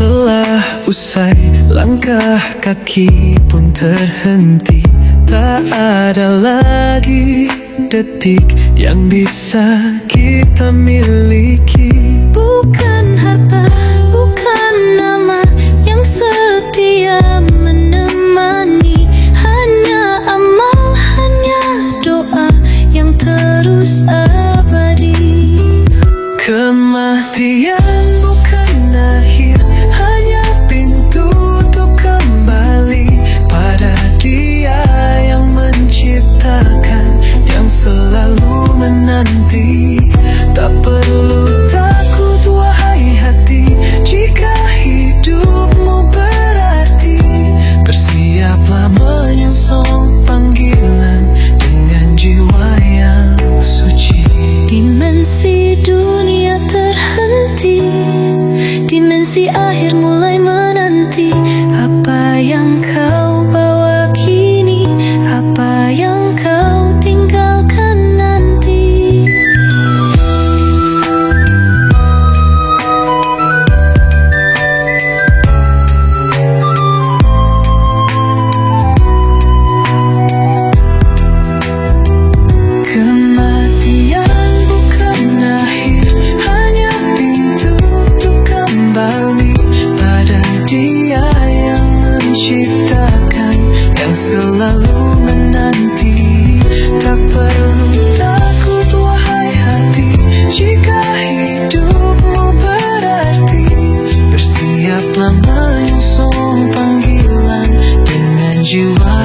telah usai, langkah kaki pun terhenti. Tak ada lagi detik yang bisa kita miliki. Bukan harta, bukan nama yang setia menemani. Hanya amal, hanya doa yang terus abadi. Kematian bukan akhir, hanya pintu untuk kembali pada Dia yang menciptakan, yang selalu menanti. Tak perlu takut wahai hati, jika hidupmu berarti. Bersiaplah menyongsong panggilan dengan jiwa yang suci. Dimensi dunia terhenti, dimensi akhir mulai menanti. Apa yang kau bawa kini, apa yang kau tinggalkan nanti. Kematian bukan akhir, hanya pintu untuk kembali pada Dia yang menciptakan, yang selalu menanti. Tak perlu takut wahai hati, jika hidupmu berarti. Bersiaplah menyongsong panggilan dengan jiwa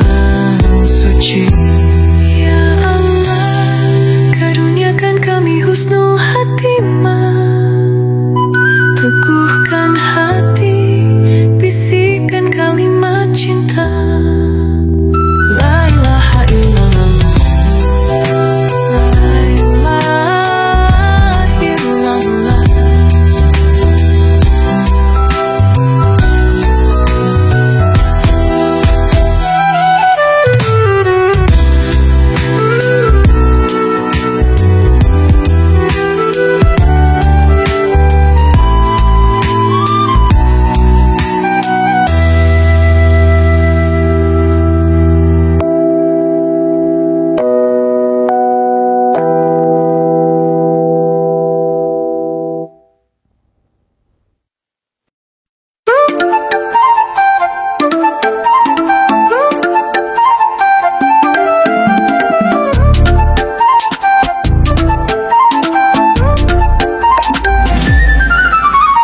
suci. Ya Allah, karuniakan kami husnul khatimah. Teguhkan hati, bisikan kalimat cinta. La ilaha illallah, la ilaha illallah.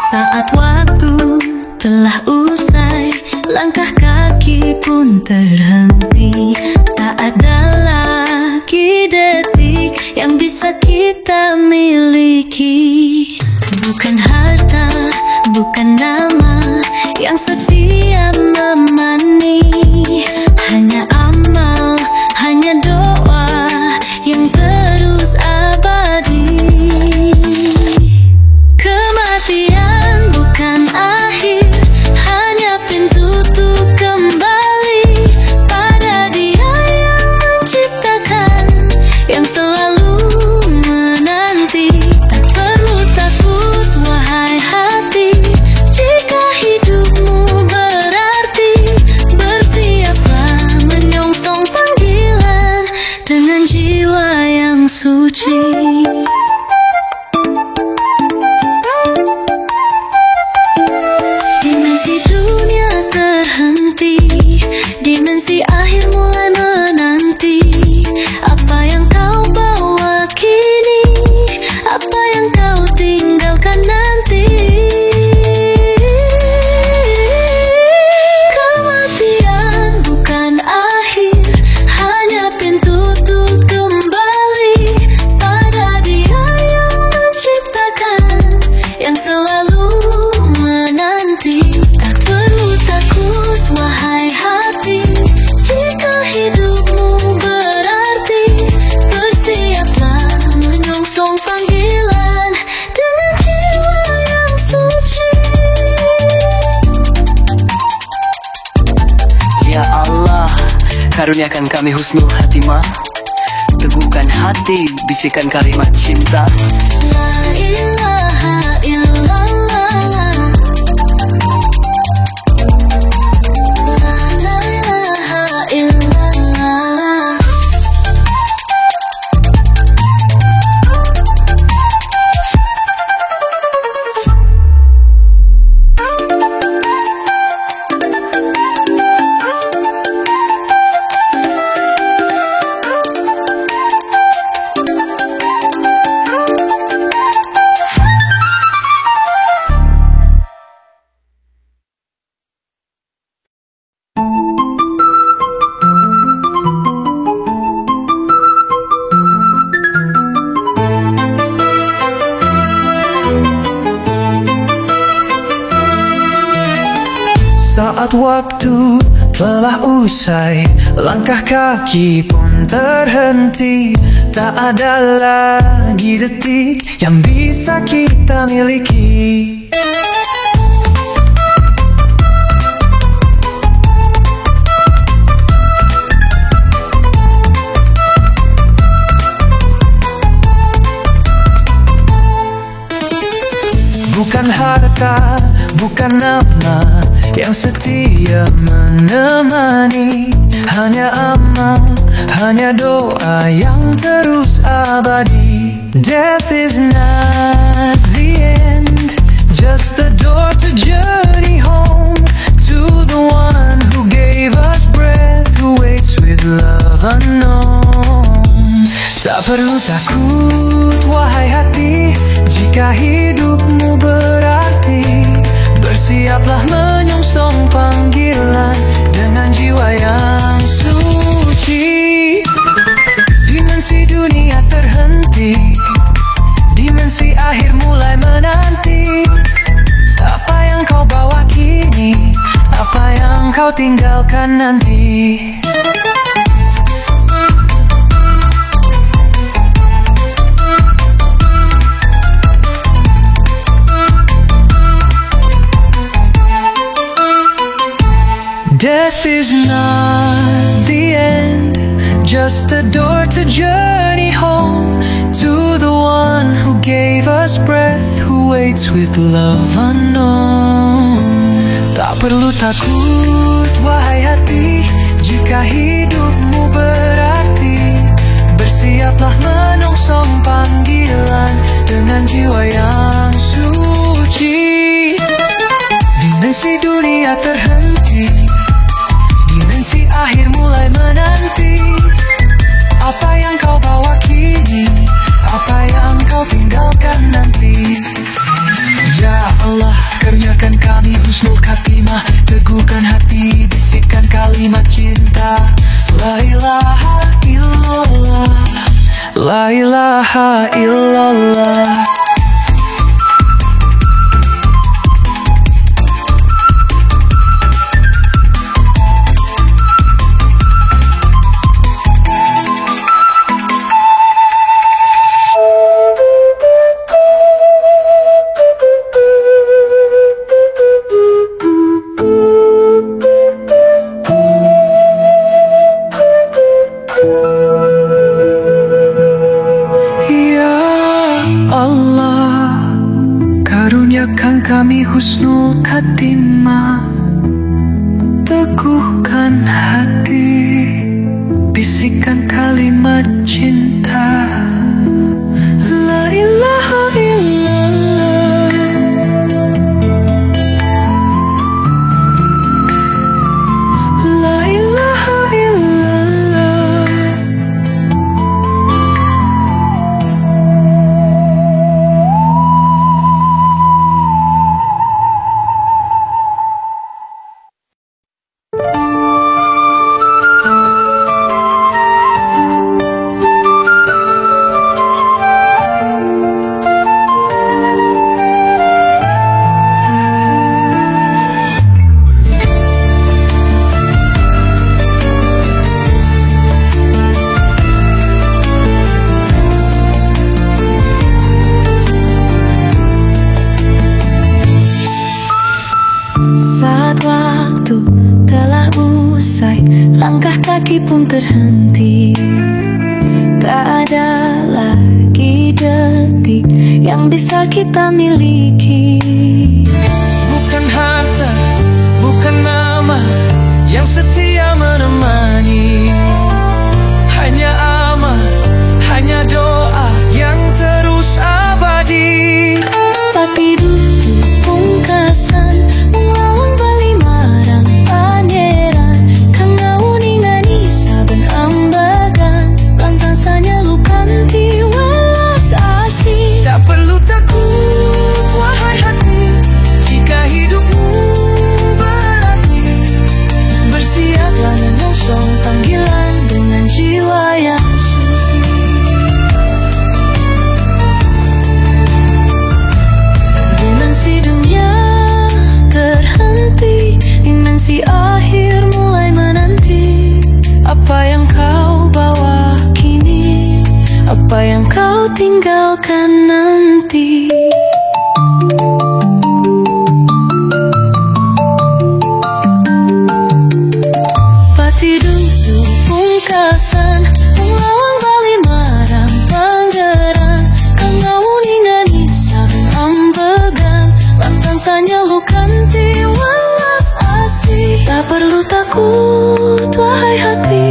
Saat waktu telah usai, langkah kaki pun terhenti. Tak ada lagi detik yang bisa kita miliki. Bukan harta, bukan nama yang setia memani. Hanya amal, hanya doa yang terus abadi. Kematian bukan akhir, hanya pintu untuk kembali pada Dia yang menciptakan, yang selalu menanti. Tak perlu takut wahai hati, jika hidupmu berarti. Bersiaplah menyongsong panggilan dengan jiwa yang suci. Dimensi dunia terhenti, dimensi akhir mulai menanti. Apa yang kau bawa kini, apa yang kau tinggalkan nanti. Kematian bukan akhir, hanya pintu untuk kembali pada Dia yang menciptakan, yang selalu menanti. Tak perlu takut wahai hati, jika hidupmu berarti. Bersiaplah menyongsong panggilan dengan jiwa yang suci. Ya Allah, karuniakan kami husnul khatimah. Teguhkan hati, bisikan kalimat cinta. La ilaha illallah. Saat waktu telah usai, langkah kaki pun terhenti. Tak ada lagi detik yang bisa kita miliki. Bukan harta, bukan nama yang setia menemani. Hanya amal, hanya doa yang terus abadi. Death is not the end, just the door to journey home. To the one who gave us breath, who waits with love unknown. Tak perlu takut wahai hati, jika hidupmu berarti. Bersiaplah menyongsong panggilan dengan jiwa yang suci. Dimensi dunia terhenti, dimensi akhir mulai menanti. Apa yang kau bawa kini, apa yang kau tinggalkan nanti. Death is not the end, just a door to journey home. To the one who gave us breath, who waits with love unknown. Tak perlu takut wahai hati, jika hidupmu berarti. Bersiaplah menyongsong panggilan dengan jiwa yang suci. Dimensi dunia terhenti, dimensi akhir mulai menanti. Apa yang kau bawa kini, apa yang kau tinggalkan nanti. Ya Allah, karuniakan kami husnul khatimah. Teguhkan hati, bisikkan kalimat cinta. La ilaha illallah, la ilaha illallah. Karuniakan kami husnul khatimah. Teguhkan hati, bisikkan kalimat cinta. La ilaha illallah, la ilaha illallah. Saat waktu telah usai, langkah kaki pun terhenti. Tak ada lagi detik yang bisa kita miliki. Bukan harta, bukan nama yang setia menemani. Hanya amal, hanya doa yang terus abadi. Tapi dulu pungkasan melawan bali marang pangeran, kang ngawuni saben ambagan, lantasanya lukanti welas asih. Tak perlu takut wahai hati, Di akhir mulai menanti apa yang kau bawa kini, apa yang kau tinggalkan nanti. Pati dulu pungkasan melawan bali marang panggeran, kang ngawuni ngani sareng ambegan, lantang sanyalukan tiwalas asih. Tak perlu takut wahai hati,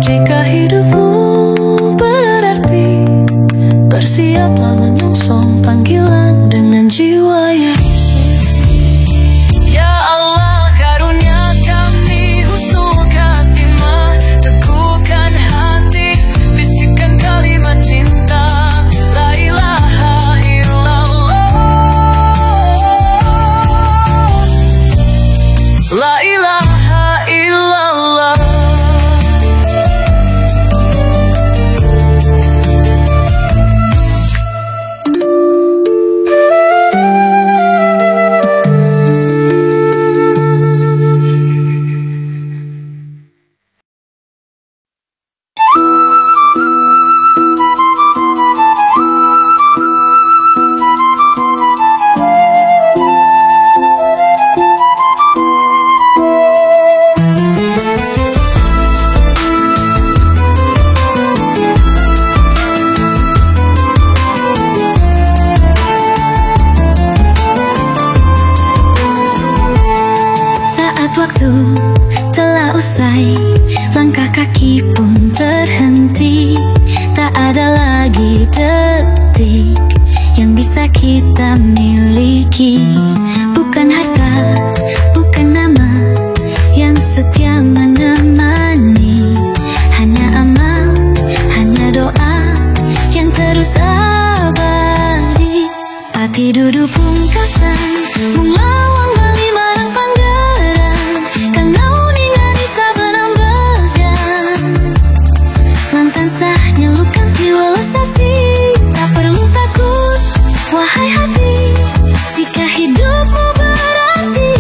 jika hidupmu berarti, bersiaplah menyongsong panggilan dengan jiwa yang suci. Ya Allah, karunia kami husnul khatimah, teguhkan hati, bisikan kalimat cinta. La ilaha illallah, la ilaha illallah. Waktu telah usai, langkah kaki pun terhenti. Tak ada lagi detik yang bisa kita miliki. Bukan harta, bukan nama yang setia menemani. Hanya amal, hanya doa yang terus abadi. Pati dudu pungkasan melawan bali marang panggeran, kang nauni ngani saben ambegan, lantan sah nyelukan tiwalas asih. Tak perlu takut wahai hati, jika hidupmu berarti,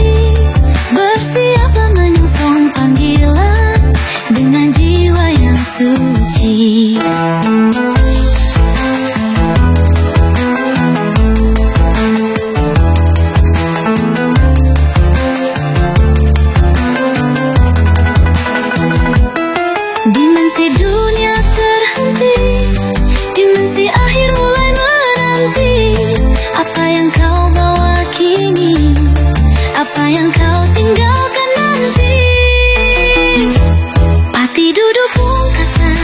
bersiaplah menyongsong panggilan dengan jiwa yang suci. Dimensi dunia terhenti, dimensi akhir mulai menanti. Apa yang kau bawa kini, apa yang kau tinggalkan nanti. Pati dudu pungkasan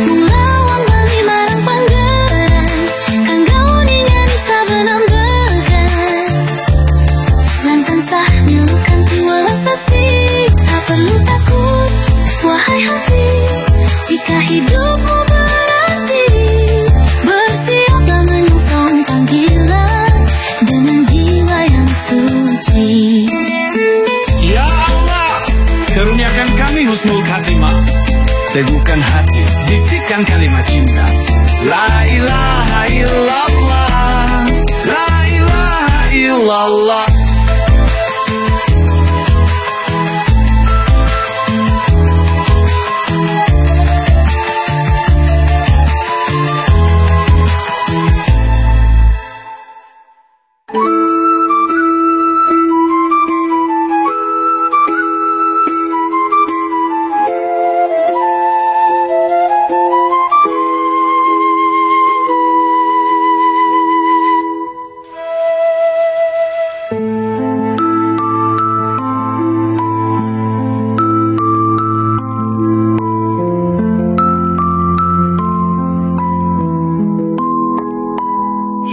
melawan bali marang panggeran, kang gauni ngani saben ambegan, lantan sah nyelukan tiwalas asih. Tak perlu takut wahai hati, jika hidupmu berarti, bersiaplah menyongsong panggilan dengan jiwa yang suci. Ya Allah, karuniakan kami husnul khatimah, teguhkan hati, bisikan kalimat cinta. La ilaha illallah, la ilaha illallah.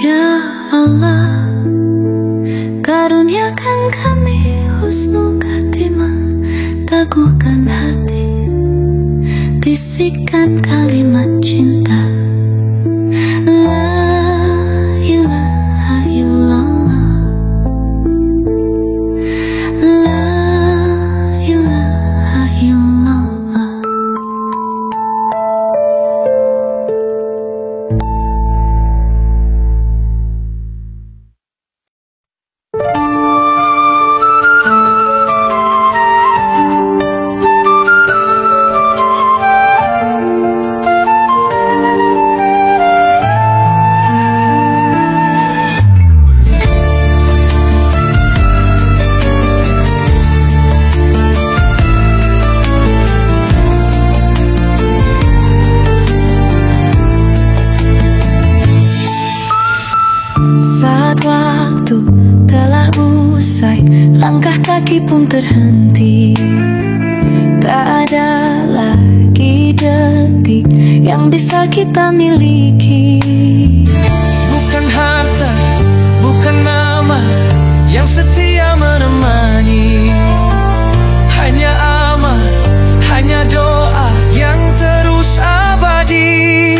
Ya Allah, karuniakan kami husnul khatimah, teguhkan hati, bisikan kalimat cinta. La ilaha illallah, la ilaha illallah. pun terhenti. Tak ada lagi detik yang bisa kita miliki. Bukan harta, bukan nama yang setia menemani. Hanya amal, hanya doa yang terus abadi.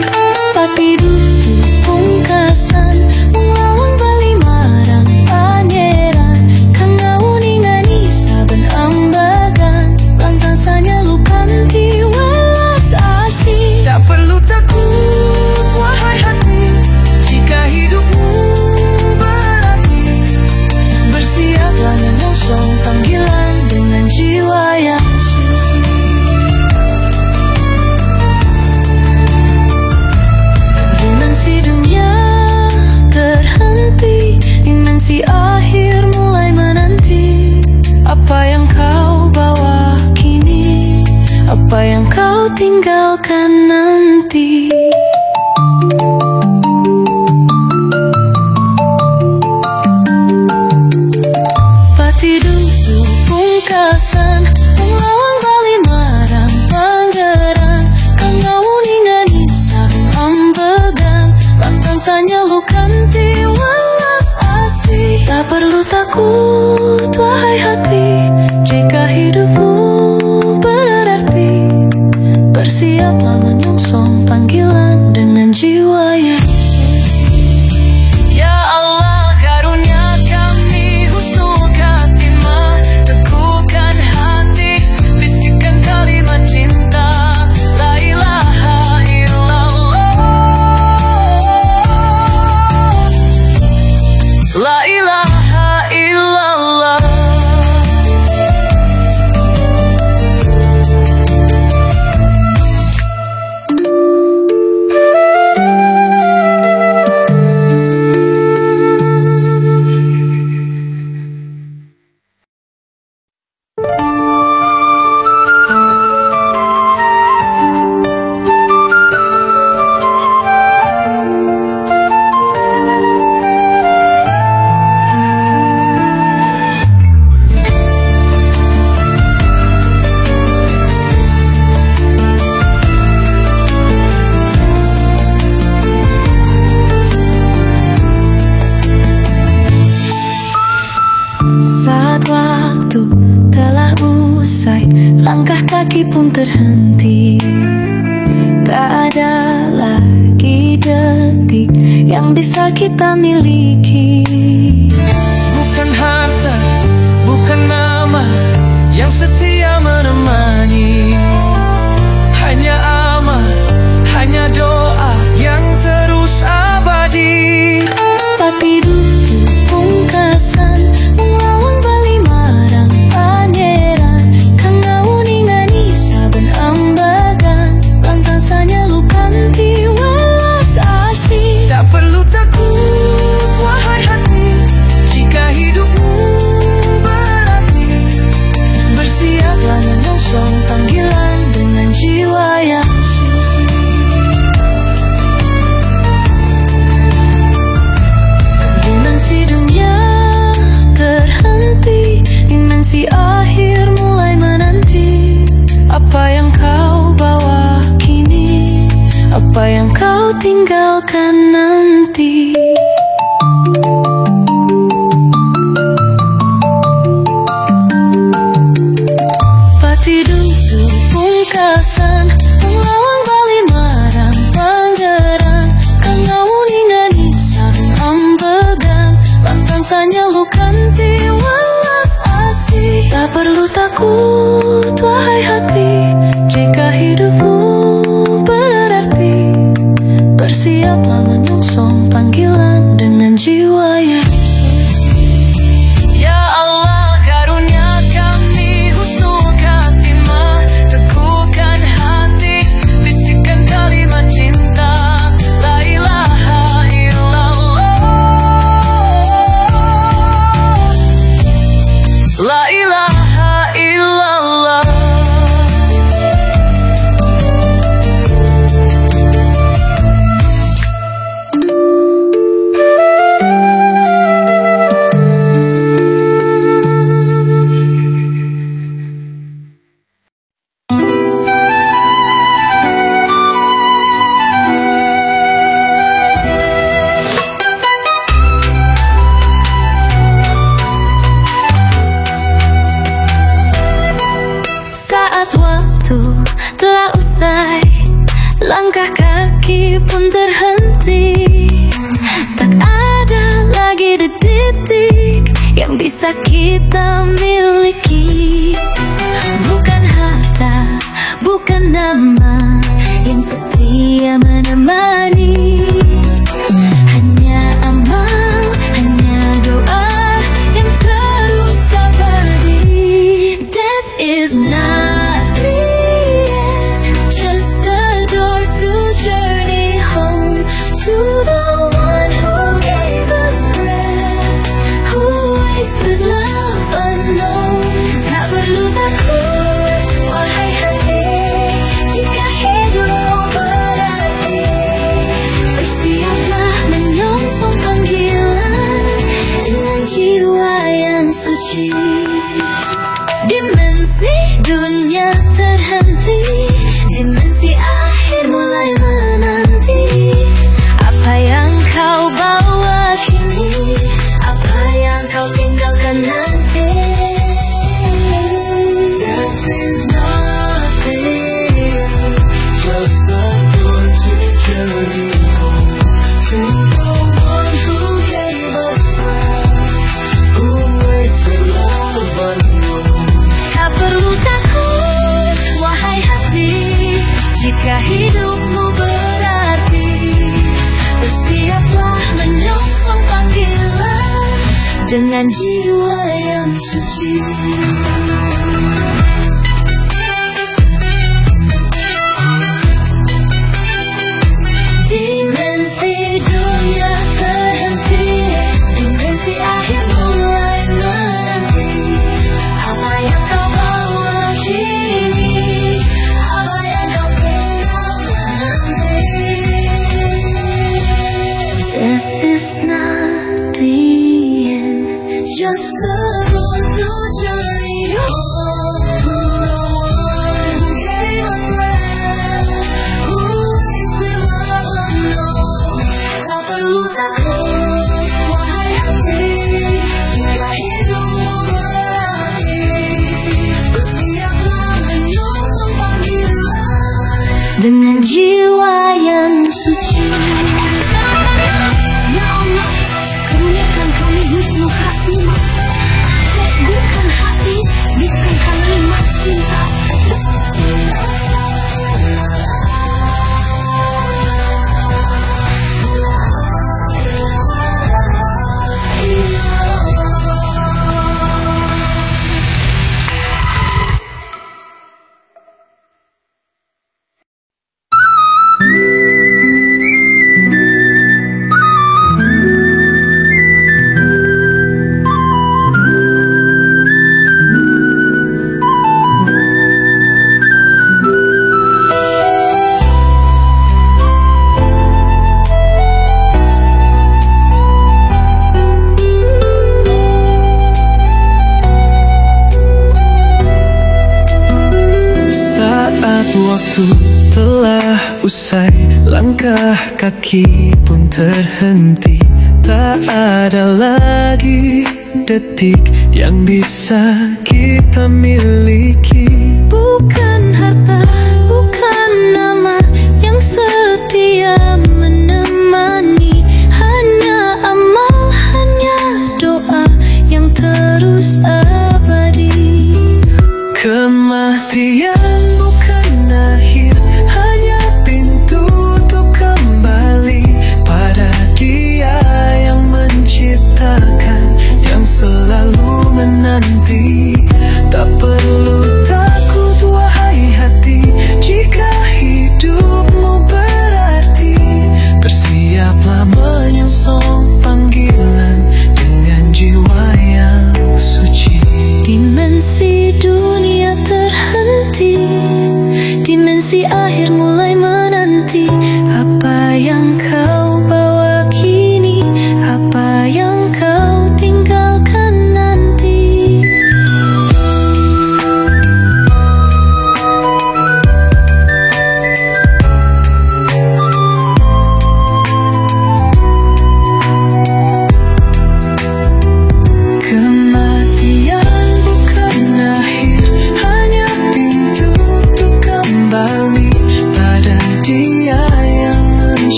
Pati dudu pungkasan mengawang bali marang pangeran. Kang ngawuningani saben ambagan lantang sanya lukanti welas asih. Tak perlu takut wahai hati, jika hidupmu berarti. Bersiaplah menyongsong panggilan dengan jiwa yang suci. Inang si dunia terhenti, inang si akhir mulai menanti. Apa yang kau bawa kini, apa yang kau tinggalkan nanti. Pati dudu pungkasan mengawang bali marang pangeran. Kang ngawuningani sareng ambegan lantang sanya lukanti welas asih. Tak perlu takut wahai hati, jika hidupmu berarti. Bersiaplah menyongsong panggilan dengan jiwa yang suci. Ya Allah, karunia kami husnul khatimah. Teguhkan hati, bisikan kalimat cinta. La ilaha illallah, la ilaha illallah. Saat waktu telah usai, langkah kaki pun terhenti. Tak ada lagi detik yang bisa kita miliki. Bukan harta, bukan nama yang setia menemani. Hanya amal, hanya doa yang terus abadi. Pati dudu pungkasan mengawang bali marang pangeran. Kang ngawuningani saben ambagan lantang sanya lukanti welas asih. Tak perlu takut wahai hati, jika hidupmu berarti. Bersiaplah menyongsong panggilan dengan jiwa yang suci. Inang si dunia terhenti, inang si akhir mulai menanti. Apa yang kau bawa kini, apa yang kau tinggalkan nanti. Pati dudu pungkasan mengawang bali marang pangeran. Kang ngawuningani sareng ambegan lantang sanya lukanti welas asih. Tak perlu takut wahai hati, jika hidupmu berarti. Bersiaplah menyongsong panggilan dengan jiwa yang suci. Ya Allah, karunia kami husnul khatimah. Teguhkan hati, bisikan kalimat cinta. La ilaha illallah, la ilaha illallah. langkah kaki pun terhenti. Tak ada lagi detik yang bisa kita miliki. Bukan harta, bukan nama yang setia menemani. Hanya amal, hanya doa yang terus abadi. Death is not the end, just a door to journey home to the one who gave us breath, who waits with love unknown. Tak perlu takut, wahai hati, jika hidup berarti. Bersiaplah menyongsong panggilan dengan jiwa yang suci. Dimensi dunia terhenti, dimensi akhir mulai menanti. Apa yang kau bawa kini, apa yang kau tinggalkan nanti. Death is not the end, just a door to journey home to the one who gave us breath, who waits with love unknown. Tak perlu takut, wahai hati, jika hidupmu berarti. Bersiaplah menyongsong panggilan dengan jiwa yang suci. Dimensi dunia terhenti, dimensi akhir mulai menanti. Apa yang kau bawa kini, apa yang kau tinggalkan nanti. Death is not the end, just a door to journey home to the one who gave us breath, who waits with love unknown. Tak perlu takut, wahai hati, jika hidupmu berarti. Bersiaplah menyongsong panggilan dengan jiwa yang suci. Ya Allah, karuniakan kami husnul khatimah. Teguhkan hati, bisikan kalimat cinta. Waktu telah usai, langkah kaki pun terhenti. Tak ada lagi detik yang bisa kita miliki. Bukan harta, bukan nama yang setia menemani. Hanya amal, hanya doa yang terus abadi. Kematian bukan akhir, hanya pintu untuk kembali pada Dia yang menciptakan, yang selalu menanti. Tak perlu takut, wahai hati, jika hidupmu berarti. Bersiaplah menyongsong panggilan dengan jiwa yang suci. Dimensi dunia terhenti, dimensi akhir mulai